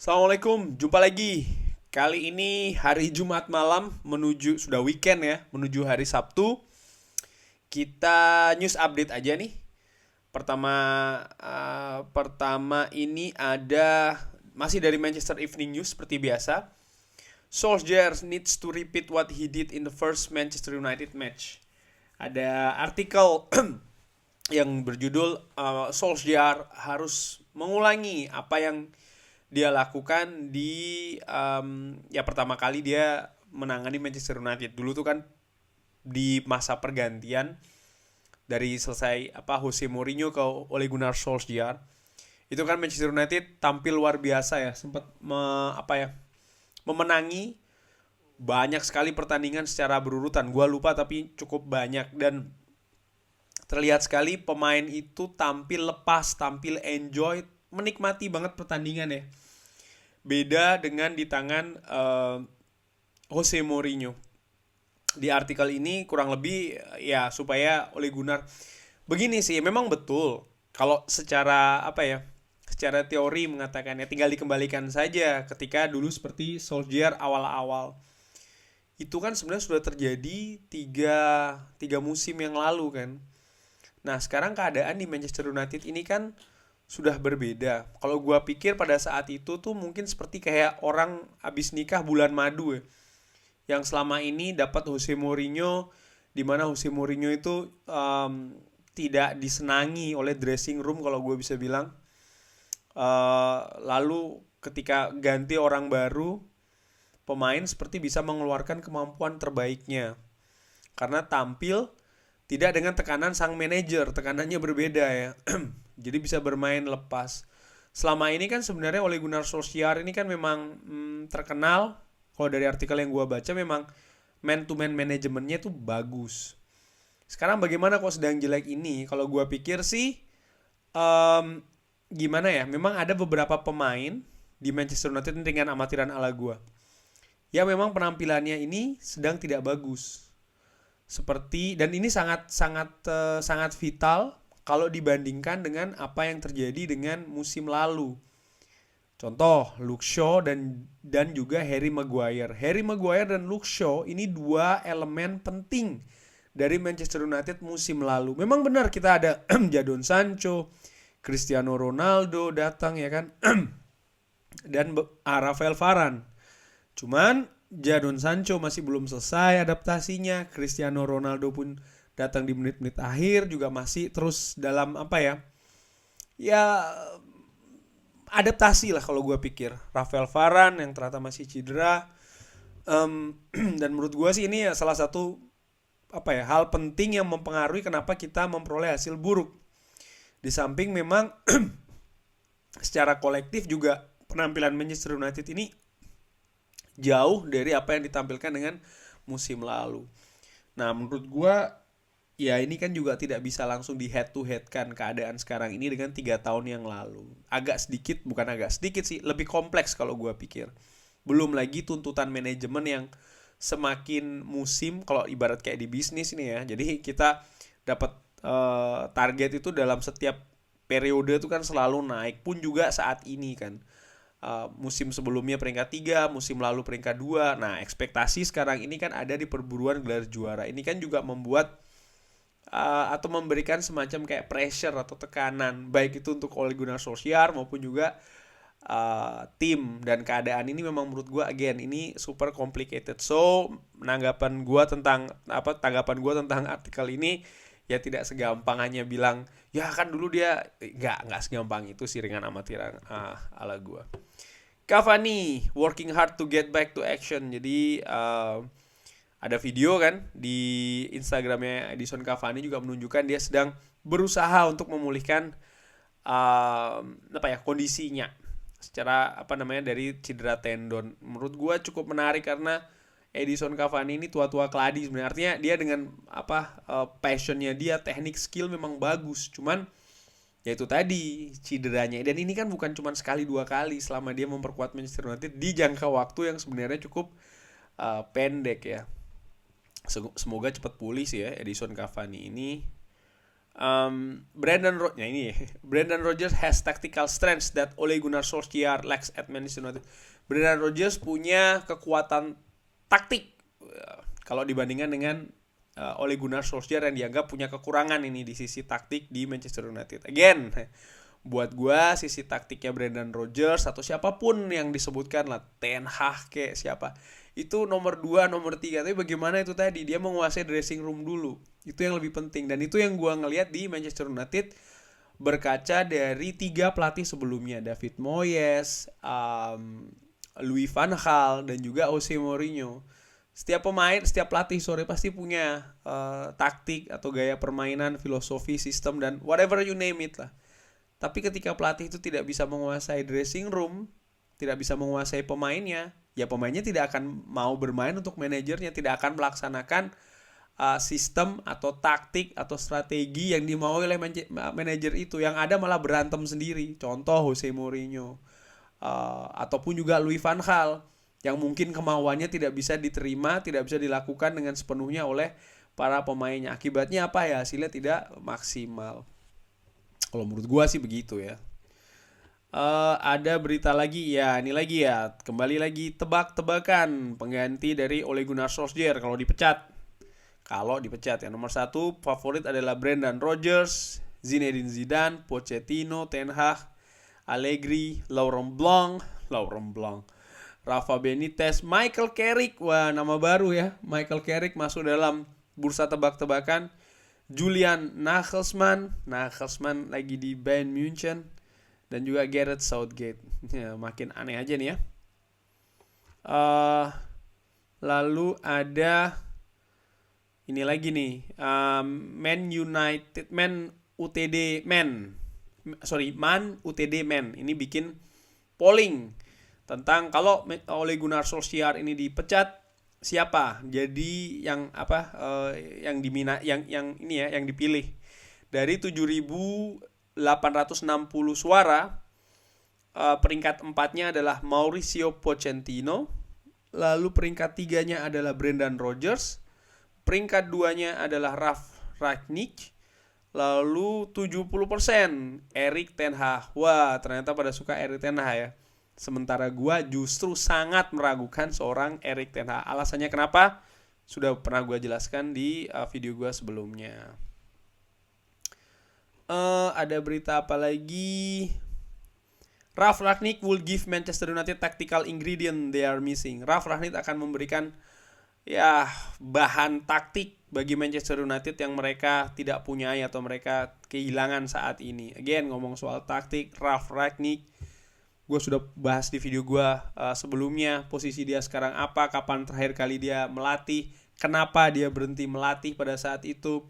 Assalamualaikum, jumpa lagi. Kali ini hari Jumat malam menuju sudah weekend ya, menuju hari Sabtu. Kita news update aja nih. Pertama ini ada masih dari Manchester Evening News seperti biasa. Solskjaer needs to repeat what he did in the first Manchester United match. Ada artikel yang berjudul Solskjaer harus mengulangi apa yang dia lakukan di ya pertama kali dia menangani Manchester United. Dulu tuh kan di masa pergantian dari selesai Jose Mourinho ke Ole Gunnar Solskjaer. Itu kan Manchester United tampil luar biasa ya, sempat memenangi banyak sekali pertandingan secara berurutan. Gua lupa tapi cukup banyak, dan terlihat sekali pemain itu tampil lepas, tampil enjoy, menikmati banget pertandingan ya. Beda dengan di tangan Jose Mourinho. Di artikel ini kurang lebih ya supaya Ole Gunnar begini sih, memang betul kalau secara teori mengatakannya tinggal dikembalikan saja ketika dulu seperti Solskjaer awal-awal. Itu kan sebenarnya sudah terjadi tiga musim yang lalu kan. Nah, sekarang keadaan di Manchester United ini kan sudah berbeda. Kalau gua pikir pada saat itu tuh mungkin seperti kayak orang abis nikah bulan madu ya. Yang selama ini dapat Jose Mourinho, di mana Jose Mourinho itu tidak disenangi oleh dressing room kalau gue bisa bilang. Lalu ketika ganti orang baru, pemain seperti bisa mengeluarkan kemampuan terbaiknya karena tampil tidak dengan tekanan sang manajer, tekanannya berbeda ya. Jadi bisa bermain lepas. Selama ini kan sebenarnya Ole Gunnar Solskjaer ini kan memang terkenal, kalau dari artikel yang gue baca memang man to man manajemennya tuh bagus. Sekarang bagaimana kok sedang jelek ini? Kalau gue pikir sih gimana ya? Memang ada beberapa pemain di Manchester United dengan amatiran ala gue. Ya memang penampilannya ini sedang tidak bagus. Seperti, dan ini sangat sangat sangat vital kalau dibandingkan dengan apa yang terjadi dengan musim lalu. Contoh, Luke Shaw dan juga Harry Maguire. Harry Maguire dan Luke Shaw ini dua elemen penting dari Manchester United musim lalu. Memang benar kita ada Jadon Sancho, Cristiano Ronaldo datang ya kan, dan Rafael Varane. Cuman Jadon Sancho masih belum selesai adaptasinya. Cristiano Ronaldo pun datang di menit-menit akhir juga masih terus dalam ya adaptasi lah kalau gue pikir. Rafael Varane yang ternyata masih cedera. Dan menurut gue sih ini ya salah satu hal penting yang mempengaruhi kenapa kita memperoleh hasil buruk. Di samping memang secara kolektif juga penampilan Manchester United ini jauh dari apa yang ditampilkan dengan musim lalu. Nah, menurut gua ya ini kan juga tidak bisa langsung di head to head kan keadaan sekarang ini dengan 3 tahun yang lalu. Bukan agak sedikit sih, lebih kompleks kalau gua pikir. Belum lagi tuntutan manajemen yang semakin musim, kalau ibarat kayak di bisnis ini ya. Jadi kita dapat target itu dalam setiap periode itu kan selalu naik, pun juga saat ini kan. Musim sebelumnya peringkat 3, musim lalu peringkat 2. Nah, ekspektasi sekarang ini kan ada di perburuan gelar juara. Ini kan juga membuat atau memberikan semacam kayak pressure atau tekanan, baik itu untuk Ole Gunnar Solskjaer maupun juga tim. Dan keadaan ini memang menurut gue ini super complicated. So, tanggapan gue tentang artikel ini ya tidak segampang hanya bilang ya kan dulu dia nggak segampang itu sih dengan amatiran ala gue. Cavani working hard to get back to action. Jadi ada video kan di Instagramnya Edison Cavani juga menunjukkan dia sedang berusaha untuk memulihkan kondisinya secara dari cedera tendon. Menurut gue cukup menarik karena Edison Cavani ini tua-tua keladi sebenarnya. Artinya dia dengan passionnya dia, teknik skill memang bagus. Cuman ya itu tadi cederanya, dan ini kan bukan cuma sekali dua kali selama dia memperkuat Manchester United di jangka waktu yang sebenarnya cukup pendek ya. Semoga cepat pulih sih ya Edison Cavani ini. Brendan Rodgers has tactical strengths that Ole Gunnar Solskjaer lacks at Manchester United. Brendan Rodgers punya kekuatan taktik kalau dibandingkan dengan Ole Gunnar Solskjaer yang dianggap punya kekurangan ini di sisi taktik di Manchester United. Again, buat gua sisi taktiknya Brendan Rodgers atau siapapun yang disebutkan lah, Ten Hag kayak siapa, itu nomor 2, nomor 3. Tapi bagaimana itu tadi, dia menguasai dressing room dulu. Itu yang lebih penting. Dan itu yang gua ngelihat di Manchester United berkaca dari 3 pelatih sebelumnya, David Moyes, Louis van Gaal, dan juga Jose Mourinho. Setiap pelatih pasti punya taktik atau gaya permainan, filosofi, sistem, dan whatever you name it lah. Tapi ketika pelatih itu tidak bisa menguasai dressing room, tidak bisa menguasai pemainnya, ya pemainnya tidak akan mau bermain untuk manajernya, tidak akan melaksanakan sistem atau taktik atau strategi yang dimau oleh manajer itu. Yang ada malah berantem sendiri. Contoh Jose Mourinho, ataupun juga Louis van Gaal, yang mungkin kemauannya tidak bisa diterima, tidak bisa dilakukan dengan sepenuhnya oleh para pemainnya. Akibatnya apa ya? Hasilnya tidak maksimal. Kalau menurut gua sih begitu ya. Ada berita lagi ya, ini lagi ya, kembali lagi tebak-tebakan pengganti dari Ole Gunnar Solskjaer kalau dipecat. Ya, nomor 1 favorit adalah Brendan Rodgers, Zinedine Zidane, Pochettino, Ten Hag, Allegri, Laurent Blanc, Rafa Benitez, Michael Carrick. Wah, nama baru ya, Michael Carrick masuk dalam bursa tebak-tebakan. Julian Nagelsmann lagi di Bayern Munchen, dan juga Gareth Southgate. Ya, makin aneh aja nih ya. Lalu ada ini lagi nih, Man UTD Men ini bikin polling tentang kalau Ole Gunnar Solskjaer ini dipecat, siapa jadi yang yang dipilih. Dari 7.860 suara, peringkat 4-nya adalah Mauricio Pochettino, lalu peringkat 3-nya adalah Brendan Rodgers, peringkat 2-nya adalah Ralf Rangnick, lalu 70% Erik ten Hag. Wah, ternyata pada suka Erik ten Hag ya. Sementara gua justru sangat meragukan seorang Erik ten Hag. Alasannya kenapa? Sudah pernah gua jelaskan di video gua sebelumnya. Ada berita apa lagi? Ralf Rangnick will give Manchester United tactical ingredient they are missing. Ralf Rangnick akan memberikan bahan taktik bagi Manchester United yang mereka tidak punyai atau mereka kehilangan saat ini. Again, ngomong soal taktik, Ralf Rangnick, gue sudah bahas di video gue sebelumnya. Posisi dia sekarang apa, kapan terakhir kali dia melatih, kenapa dia berhenti melatih pada saat itu.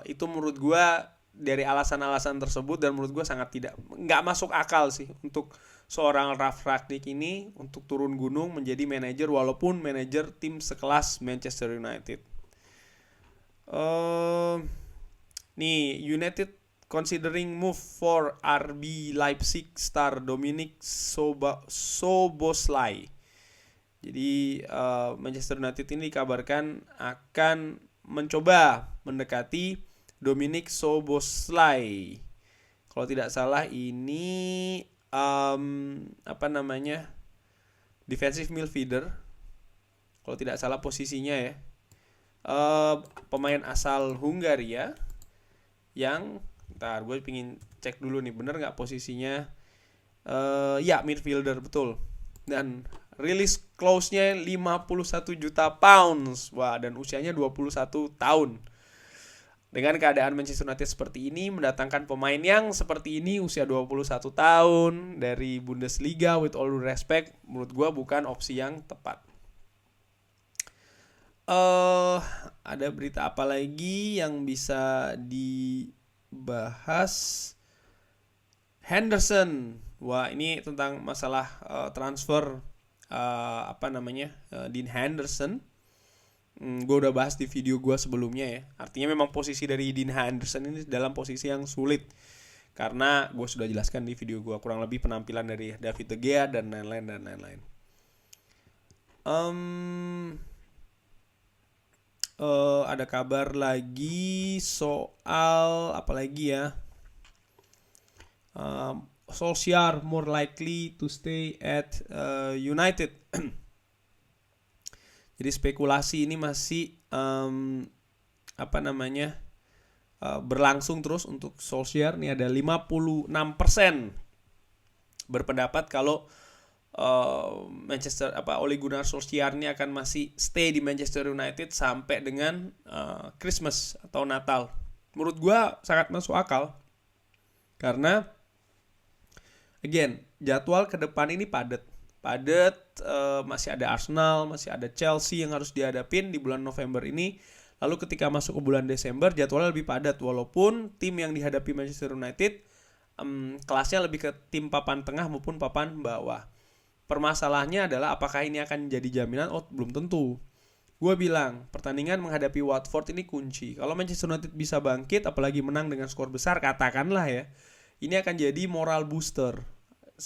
Itu menurut gue dari alasan-alasan tersebut, dan menurut gue sangat nggak masuk akal sih untuk seorang Ralf Rangnick ini untuk turun gunung menjadi manajer, walaupun manajer tim sekelas Manchester United. Nih, United considering move for RB Leipzig star Dominik Szoboszlai. Jadi Manchester United ini dikabarkan akan mencoba mendekati Dominik Szoboszlai. Kalau tidak salah ini defensive midfielder. Kalau tidak salah posisinya ya. Pemain asal Hungaria yang gue pengen cek dulu nih, bener nggak posisinya? Ya, midfielder betul. Dan release clause-nya 51 juta pounds. Wah, dan usianya 21 tahun. Dengan keadaan Manchester United seperti ini, mendatangkan pemain yang seperti ini usia 21 tahun dari Bundesliga, with all due respect, menurut gue bukan opsi yang tepat. Ada berita apa lagi yang bisa dibahas? Henderson. Wah, ini tentang masalah transfer Dean Henderson. Gue udah bahas di video gue sebelumnya ya. Artinya memang posisi dari Dean Henderson ini dalam posisi yang sulit, karena gue sudah jelaskan di video gue kurang lebih penampilan dari David De Gea dan lain-lain. Ada kabar lagi soal apa lagi ya? Solskjaer more likely to stay at United. Jadi spekulasi ini masih berlangsung terus untuk Solskjaer. Nih ada 56% berpendapat kalau Ole Gunnar Solskjaer ini akan masih stay di Manchester United sampai dengan Christmas atau Natal. Menurut gue sangat masuk akal karena again jadwal ke depan ini padat, masih ada Arsenal, masih ada Chelsea yang harus dihadapin di bulan November ini. Lalu ketika masuk ke bulan Desember jadwalnya lebih padat, walaupun tim yang dihadapi Manchester United kelasnya lebih ke tim papan tengah maupun papan bawah. Permasalahannya adalah apakah ini akan jadi jaminan? Belum tentu. Gue bilang pertandingan menghadapi Watford ini kunci. Kalau Manchester United bisa bangkit, apalagi menang dengan skor besar, katakanlah ya, ini akan jadi moral booster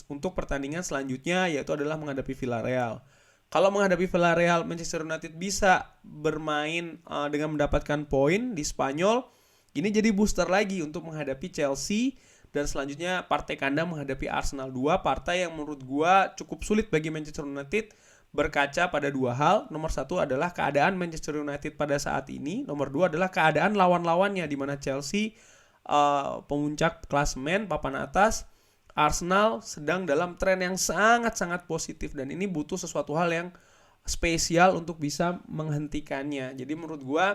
untuk pertandingan selanjutnya, yaitu adalah menghadapi Villarreal. Kalau menghadapi Villarreal, Manchester United bisa bermain dengan mendapatkan poin di Spanyol, ini jadi booster lagi untuk menghadapi Chelsea. Dan selanjutnya partai kandang menghadapi Arsenal. 2 partai yang menurut gue cukup sulit bagi Manchester United berkaca pada 2 hal. Nomor 1 adalah keadaan Manchester United pada saat ini. Nomor 2 adalah keadaan lawan-lawannya, di mana Chelsea pemuncak klasemen papan atas. Arsenal sedang dalam tren yang sangat-sangat positif. Dan ini butuh sesuatu hal yang spesial untuk bisa menghentikannya. Jadi menurut gue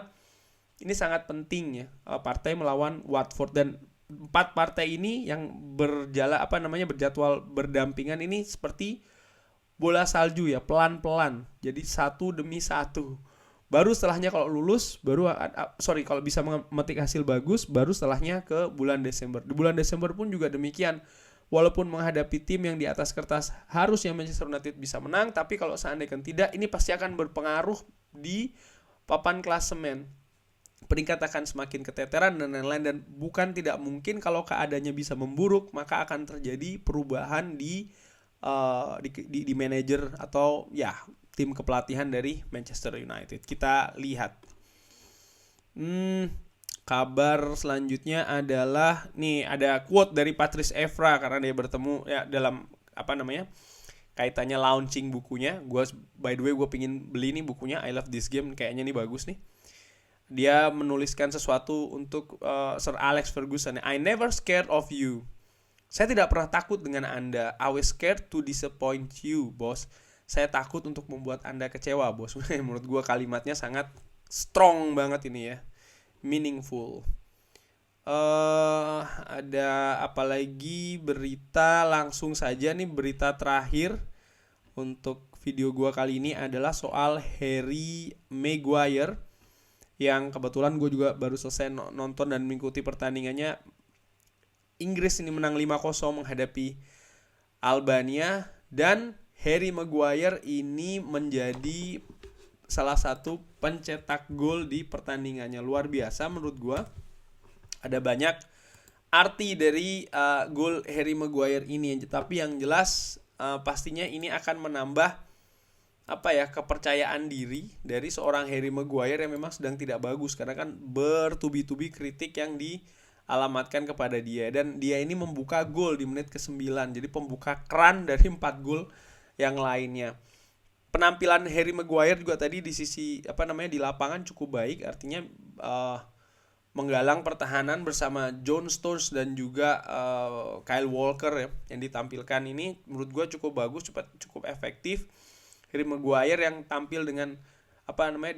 ini sangat penting ya, partai melawan Watford. Dan 4 partai ini yang berjadwal berdampingan ini seperti bola salju ya, pelan-pelan. Jadi satu demi satu. Baru setelahnya kalau lulus, kalau bisa memetik hasil bagus, baru setelahnya ke bulan Desember. Di bulan Desember pun juga demikian. Walaupun menghadapi tim yang di atas kertas harusnya Manchester United bisa menang, tapi kalau seandainya tidak, ini pasti akan berpengaruh di papan klasemen. Peringkat akan semakin keteteran dan lain-lain, dan bukan tidak mungkin kalau keadaannya bisa memburuk, maka akan terjadi perubahan di manajer atau ya tim kepelatihan dari Manchester United. Kita lihat. Kabar selanjutnya adalah nih, ada quote dari Patrice Evra karena dia bertemu ya dalam kaitannya launching bukunya. By the way gue pingin beli nih bukunya, I Love This Game, kayaknya nih bagus nih. Dia menuliskan sesuatu untuk Sir Alex Ferguson. I never scared of you. Saya tidak pernah takut dengan Anda. I was scared to disappoint you, bos. Saya takut untuk membuat Anda kecewa, bos. Menurut gue kalimatnya sangat strong banget ini ya. Meaningful. Ada apa lagi berita? Langsung saja nih, berita terakhir untuk video gue kali ini adalah soal Harry Maguire, yang kebetulan gue juga baru selesai nonton dan mengikuti pertandingannya. Inggris ini menang 5-0 menghadapi Albania, dan Harry Maguire ini menjadi salah satu pencetak gol di pertandingannya. Luar biasa menurut gue. Ada banyak arti dari gol Harry Maguire ini, tapi yang jelas pastinya ini akan menambah kepercayaan diri dari seorang Harry Maguire yang memang sedang tidak bagus, karena kan bertubi-tubi kritik yang dialamatkan kepada dia, dan dia ini membuka gol di menit ke-9, jadi pembuka keran dari 4 gol yang lainnya. Penampilan Harry Maguire juga tadi di sisi di lapangan cukup baik, artinya menggalang pertahanan bersama John Stones dan juga Kyle Walker ya, yang ditampilkan ini menurut gue cukup bagus, cukup efektif. Harry Maguire yang tampil dengan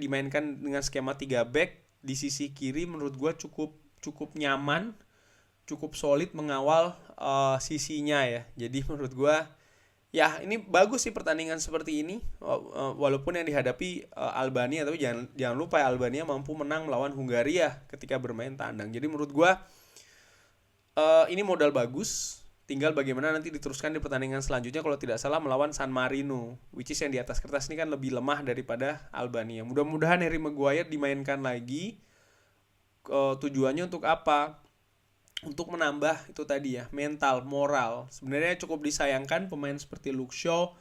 dimainkan dengan skema 3 back di sisi kiri menurut gue cukup nyaman, cukup solid mengawal sisinya ya. Jadi menurut gue ya ini bagus sih pertandingan seperti ini, walaupun yang dihadapi Albania, tapi jangan lupa Albania mampu menang melawan Hungaria ketika bermain tandang. Jadi menurut gue ini modal bagus. Tinggal bagaimana nanti diteruskan di pertandingan selanjutnya, kalau tidak salah melawan San Marino, which is yang di atas kertas ini kan lebih lemah daripada Albania. Mudah-mudahan Harry Maguire dimainkan lagi. Tujuannya untuk apa? Untuk menambah itu tadi ya, mental, moral. Sebenarnya cukup disayangkan pemain seperti Luke Shaw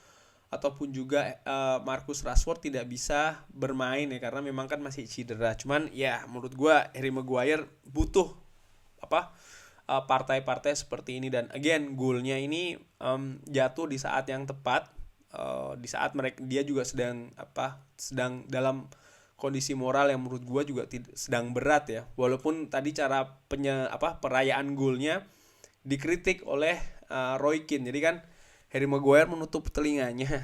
ataupun juga Marcus Rashford tidak bisa bermain ya karena memang kan masih cedera. Cuman ya menurut gue Harry Maguire butuh apa partai-partai seperti ini, dan again golnya ini jatuh di saat yang tepat, di saat dia juga sedang dalam kondisi moral yang menurut gue juga sedang berat ya, walaupun tadi cara perayaan golnya dikritik oleh Roy Keane. Jadi kan Harry Maguire menutup telinganya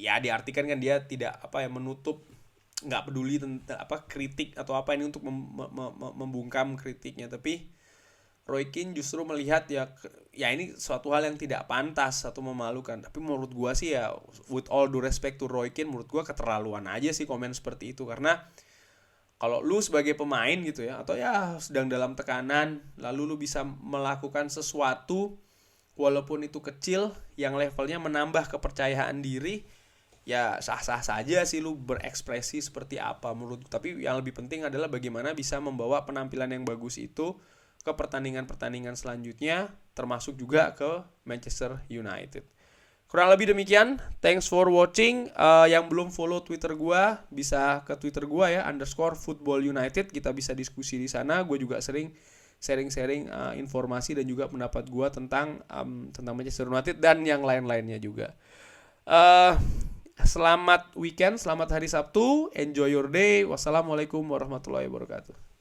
diartikan kan dia tidak menutup, nggak peduli tentang kritik atau apa ini untuk membungkam kritiknya, tapi Roy Keane justru melihat ya ini suatu hal yang tidak pantas atau memalukan. Tapi menurut gua sih ya, with all due respect to Roy Keane, menurut gua keterlaluan aja sih komen seperti itu, karena kalau lu sebagai pemain gitu ya, atau ya sedang dalam tekanan, lalu lu bisa melakukan sesuatu walaupun itu kecil yang levelnya menambah kepercayaan diri, ya sah-sah saja sih lu berekspresi seperti apa menurut. Tapi yang lebih penting adalah bagaimana bisa membawa penampilan yang bagus itu ke pertandingan-pertandingan selanjutnya, termasuk juga ke Manchester United. Kurang lebih demikian. Thanks for watching. Yang belum follow Twitter gua bisa ke Twitter gua ya _footballunited. Kita bisa diskusi di sana. Gue juga sering sharing informasi dan juga pendapat gue tentang Manchester United dan yang lain-lainnya juga. Selamat weekend, selamat hari Sabtu, enjoy your day. Wassalamualaikum warahmatullahi wabarakatuh.